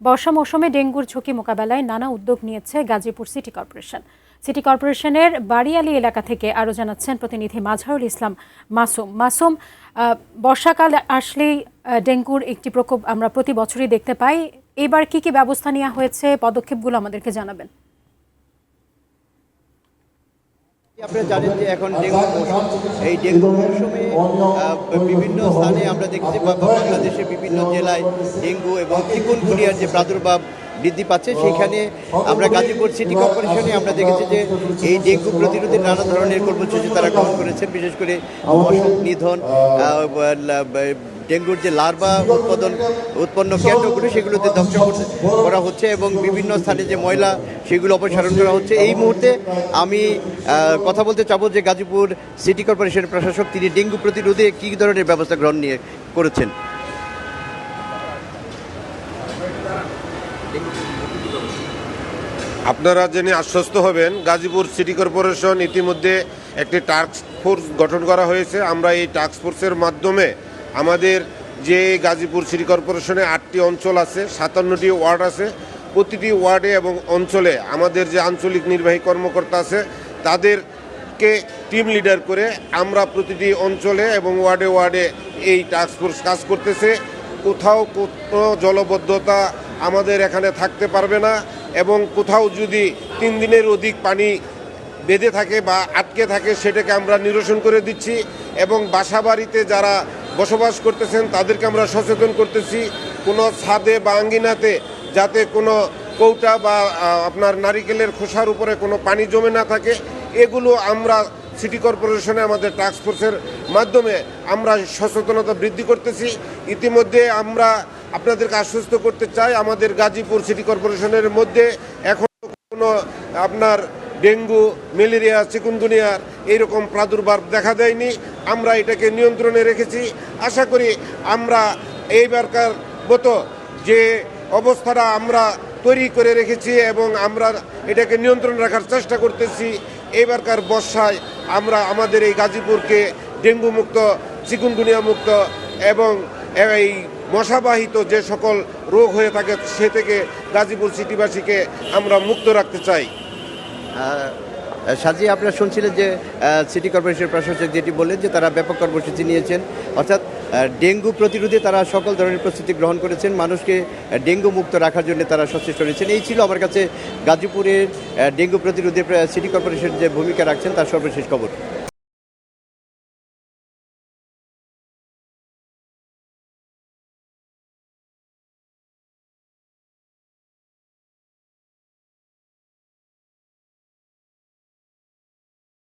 বর্ষা মৌসুমে ডেঙ্গুর ঝুঁকি মোকাবেলায় নানা উদ্যোগ নিয়েছে গাজীপুর সিটি কর্পোরেশন। সিটি কর্পোরেশনের বাড়িয়ালী এলাকা থেকে আরও জানাচ্ছেন প্রতিনিধি মাজহারুল ইসলাম মাসুম। বর্ষাকাল আসলেই ডেঙ্গুর একটি প্রকোপ আমরা প্রতি বছরই দেখতে পাই। এবার কি কি ব্যবস্থা নেওয়া হয়েছে, পদক্ষেপগুলো আমাদেরকে জানাবেন। আপনারা জানেন যে এখন ডেঙ্গু মৌসুম। এই ডেঙ্গু মৌসুমে বিভিন্ন স্থানে আমরা দেখছি বাংলাদেশের বিভিন্ন জেলায় ডেঙ্গু এবং চিকুনগুনিয়ার যে প্রাদুর্ভাব বৃদ্ধি পাচ্ছে, সেখানে আমরা গাজীপুর সিটি কর্পোরেশনে আমরা দেখেছি যে এই ডেঙ্গু প্রতিরোধে নানা ধরনের কর্মসূচি তারা গ্রহণ করেছেন। বিশেষ করে মশক নিধন, ডেঙ্গুর যে লার্ভা উৎপন্ন কেন্দ্রগুলো সেগুলোতে ধ্বংস করা হচ্ছে এবং বিভিন্ন স্থানে যে ময়লা সেগুলো অপসারণ করা হচ্ছে। এই মুহূর্তে আমি কথা বলতে চাবো যে গাজীপুর সিটি কর্পোরেশনের প্রশাসক তিনি ডেঙ্গু প্রতিরোধে কী ধরনের ব্যবস্থা গ্রহণ করেছেন। আপনারা জেনে আশ্বস্ত হবেন, গাজীপুর সিটি কর্পোরেশন ইতিমধ্যে একটি টাস্ক ফোর্স গঠন করা হয়েছে। আমরা এই টাস্ক ফোর্সের মাধ্যমে আমাদের যে গাজীপুর সিটি কর্পোরেশনে 8টি অঞ্চল আছে, 57টি ওয়ার্ড আছে, প্রতিটি ওয়ার্ডে এবং অঞ্চলে আমাদের যে আঞ্চলিক নির্বাহী কর্মকর্তা আছে তাদেরকে টিম লিডার করে আমরা প্রতিটি অঞ্চলে এবং ওয়ার্ডে ওয়ার্ডে এই টাস্ক ফোর্স কাজ করতেছে। কোথাও কোনো জলবদ্ধতা আমাদের এখানে থাকতে পারবে না এবং কোথাও যদি 3 দিনের অধিক পানি বেঁধে থাকে বা আটকে থাকে সেটাকে আমরা নিরসন করে দিচ্ছি এবং বাসাবাড়িতে যারা বসবাস করতেছেন তাদেরকে আমরা সচেতন করতেছি কোনো ছাদে বা আঙ্গিনাতে যাতে কোনো কৌটা বা আপনার নারিকেলের খোসার উপরে কোনো পানি জমে না থাকে। এগুলো আমরা সিটি কর্পোরেশনে আমাদের টাস্ক ফোর্সের মাধ্যমে আমরা সচেতনতা বৃদ্ধি করতেছি। ইতিমধ্যে আমরা আপনাদেরকে আশ্বস্ত করতে চাই, আমাদের গাজীপুর সিটি কর্পোরেশনের মধ্যে এখন কোনো আপনার ডেঙ্গু, ম্যালেরিয়া, চিকুনগুনিয়ার এইরকম প্রাদুর্ভাব দেখা দেয়নি। আমরা এটাকে নিয়ন্ত্রণে রেখেছি। আশা করি আমরা এইবারকার মতো যে অবস্থাটা আমরা তৈরি করে রেখেছি এবং আমরা এটাকে নিয়ন্ত্রণ রাখার চেষ্টা করতেছি, এইবারকার বর্ষায় আমরা আমাদের এই গাজীপুরকে ডেঙ্গু মুক্ত, চিকুনগুনিয়া মুক্ত এবং এই মশাবাহিত যে সকল রোগ হয়ে থাকে সে থেকে গাজীপুর সিটিবাসীকে আমরা মুক্ত রাখতে চাই। সাজিয়ে আপনারা শুনছিলেন যে সিটি কর্পোরেশনের প্রশাসক যেটি বললেন যে তারা ব্যাপক কর্মসূচি নিয়েছেন, অর্থাৎ ডেঙ্গু প্রতিরোধে তারা সকল ধরনের প্রস্তুতি গ্রহণ করেছেন, মানুষকে ডেঙ্গু মুক্ত রাখার জন্য তারা সচেষ্ট রয়েছেন। এই ছিল আমার কাছে গাজীপুরের ডেঙ্গু প্রতিরোধে সিটি কর্পোরেশন যে ভূমিকা রাখছেন তার সর্বশেষ খবর।